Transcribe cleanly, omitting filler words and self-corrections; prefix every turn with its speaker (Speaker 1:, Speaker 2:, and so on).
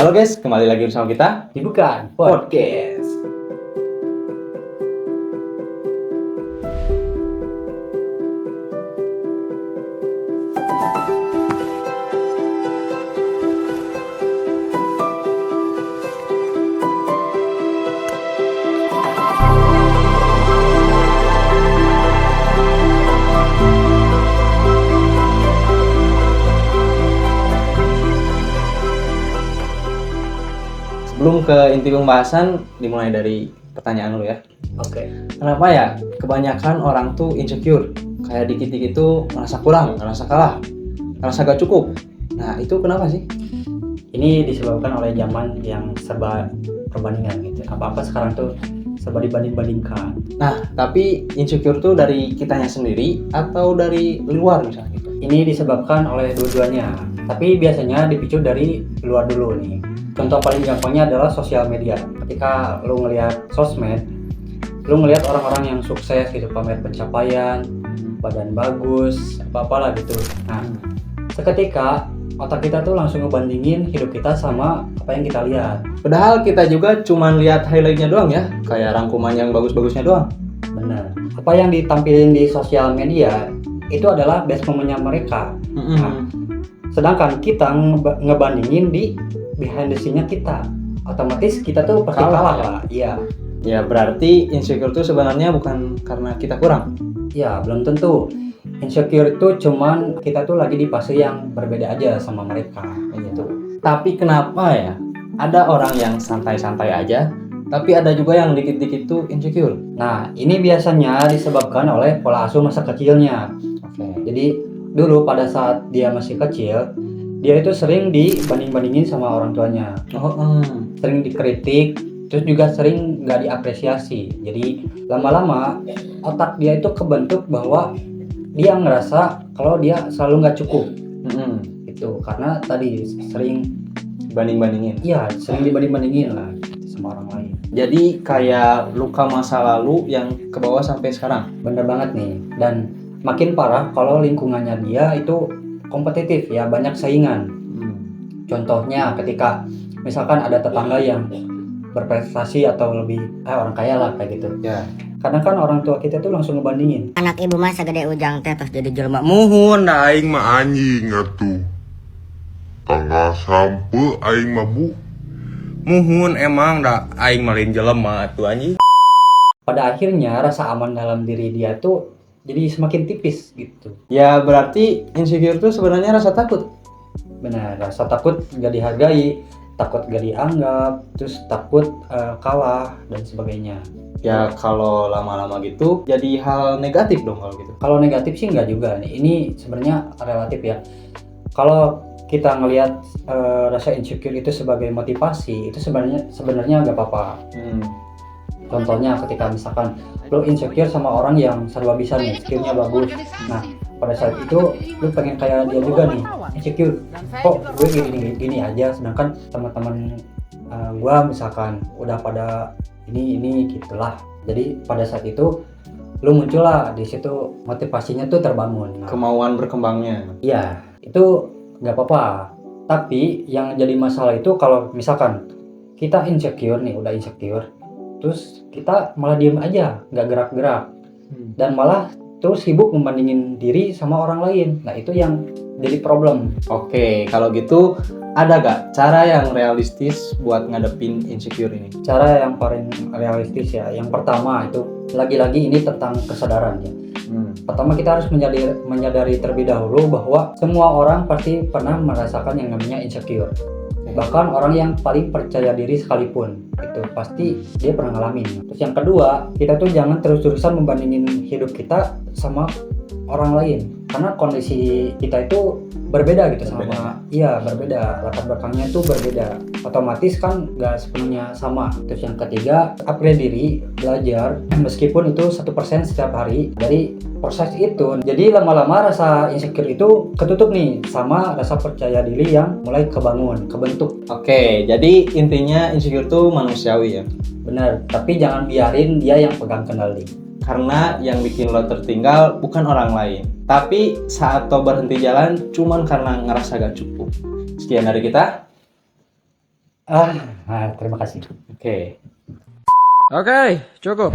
Speaker 1: Halo guys, kembali lagi bersama kita
Speaker 2: di Bukan Podcast.
Speaker 1: Sebelum ke inti pembahasan, dimulai dari pertanyaan dulu ya.
Speaker 2: Oke.
Speaker 1: Kenapa ya kebanyakan orang tuh insecure? Kayak dikit-dikit tuh merasa kurang, merasa kalah, merasa gak cukup. Nah itu kenapa sih?
Speaker 2: Ini disebabkan oleh zaman yang serba perbandingan gitu. Apa-apa sekarang tuh serba dibanding-bandingkan.
Speaker 1: Nah tapi insecure tuh dari kitanya sendiri atau dari luar misalnya gitu?
Speaker 2: Ini disebabkan oleh dua-duanya. Tapi biasanya dipicu dari luar dulu nih. Contoh paling gampangnya adalah sosial media. Ketika lu ngelihat sosmed, lu ngelihat orang-orang yang sukses gitu, pamer pencapaian, badan bagus, apa-apalah gitu. Nah, seketika otak kita tuh langsung ngebandingin hidup kita sama apa yang kita lihat.
Speaker 1: Padahal kita juga cuman lihat highlightnya doang ya, kayak rangkuman yang bagus-bagusnya doang.
Speaker 2: Benar. Apa yang ditampilin di sosial media itu adalah best momennya mereka. Nah, sedangkan kita ngebandingin di behind the scene-nya kita, otomatis kita tuh pasti kalah lah. Iya.
Speaker 1: Ya berarti insecure tuh sebenarnya bukan karena kita kurang.
Speaker 2: Ya belum tentu. Insecure itu cuman kita tuh lagi di fase yang berbeda aja sama mereka gitu.
Speaker 1: Tapi kenapa ya ada orang yang santai-santai aja, tapi ada juga yang dikit-dikit tuh insecure?
Speaker 2: Nah ini biasanya disebabkan oleh pola asuh masa kecilnya.
Speaker 1: Oke.
Speaker 2: Jadi dulu pada saat dia masih kecil, dia itu sering dibanding-bandingin sama orang tuanya, sering dikritik, terus juga sering nggak diapresiasi. Jadi lama-lama otak dia itu kebentuk bahwa dia ngerasa kalau dia selalu nggak cukup, itu karena tadi sering
Speaker 1: Banding-bandingin.
Speaker 2: Iya, sering dibanding-bandingin lah gitu, sama orang lain.
Speaker 1: Jadi kayak luka masa lalu yang ke bawah sampai sekarang.
Speaker 2: Bener banget nih. Dan makin parah kalau lingkungannya dia itu kompetitif ya, banyak saingan. Contohnya ketika misalkan ada tetangga yang berprestasi atau lebih orang kaya lah kayak gitu.
Speaker 1: Ya.
Speaker 2: Kadang kan orang tua kita tuh langsung ngebandingin.
Speaker 3: Anak ibu mah sagede ujang teh terus jadi jelema
Speaker 4: Muhun da aing mah anjing atuh. Tanggal sampe aing mah bu.
Speaker 5: Muhun emang da aing malin jelema atuh anjing.
Speaker 2: Pada akhirnya rasa aman dalam diri dia tuh jadi semakin tipis gitu.
Speaker 1: Ya berarti insecure tuh sebenarnya rasa takut.
Speaker 2: Benar, rasa takut gak dihargai, takut gak dianggap, terus takut kalah dan sebagainya.
Speaker 1: Ya kalau lama-lama gitu jadi hal negatif dong kalau gitu.
Speaker 2: Kalau negatif sih nggak juga nih. Ini sebenarnya relatif ya. Kalau kita ngelihat rasa insecure itu sebagai motivasi, itu sebenarnya nggak apa-apa. Contohnya ketika misalkan lo insecure sama orang yang serba bisa nih, skillnya bagus. Nah pada saat itu lo pengen kayak dia juga nih, insecure. Kok gue gini aja, sedangkan teman-teman gue misalkan udah pada ini gitulah. Jadi pada saat itu lo muncul lah, di situ motivasinya tuh terbangun. Nah,
Speaker 1: Kemauan berkembangnya.
Speaker 2: iya itu nggak apa-apa. Tapi yang jadi masalah itu kalau misalkan kita insecure nih, udah insecure, terus kita malah diem aja, nggak gerak-gerak, dan malah terus sibuk membandingin diri sama orang lain. Nah itu yang jadi problem.
Speaker 1: Oke, kalau gitu ada gak cara yang realistis buat ngadepin insecure ini?
Speaker 2: Cara yang paling realistis ya, yang pertama itu lagi-lagi ini tentang kesadaran ya. Pertama kita harus menyadari terlebih dahulu bahwa semua orang pasti pernah merasakan yang namanya insecure. Bahkan orang yang paling percaya diri sekalipun itu pasti dia pernah ngalamin. Terus yang kedua, kita tuh jangan terus-terusan membandingin hidup kita sama orang lain, karena kondisi kita itu berbeda gitu. Berbeda, latar belakangnya itu berbeda, otomatis kan nggak sepenuhnya sama. Terus yang ketiga, upgrade diri, belajar meskipun itu 1% setiap hari dari proses itu. Jadi lama-lama rasa insecure itu ketutup nih sama rasa percaya diri yang mulai kebentuk.
Speaker 1: Oke, jadi intinya insecure tuh manusiawi ya.
Speaker 2: Benar, tapi jangan biarin dia yang pegang kendali.
Speaker 1: Karena yang bikin lo tertinggal bukan orang lain, tapi saat lo berhenti jalan cuman karena ngerasa gak cukup. Sekian dari kita.
Speaker 2: Terima kasih.
Speaker 1: Oke.
Speaker 6: Oke, cukup.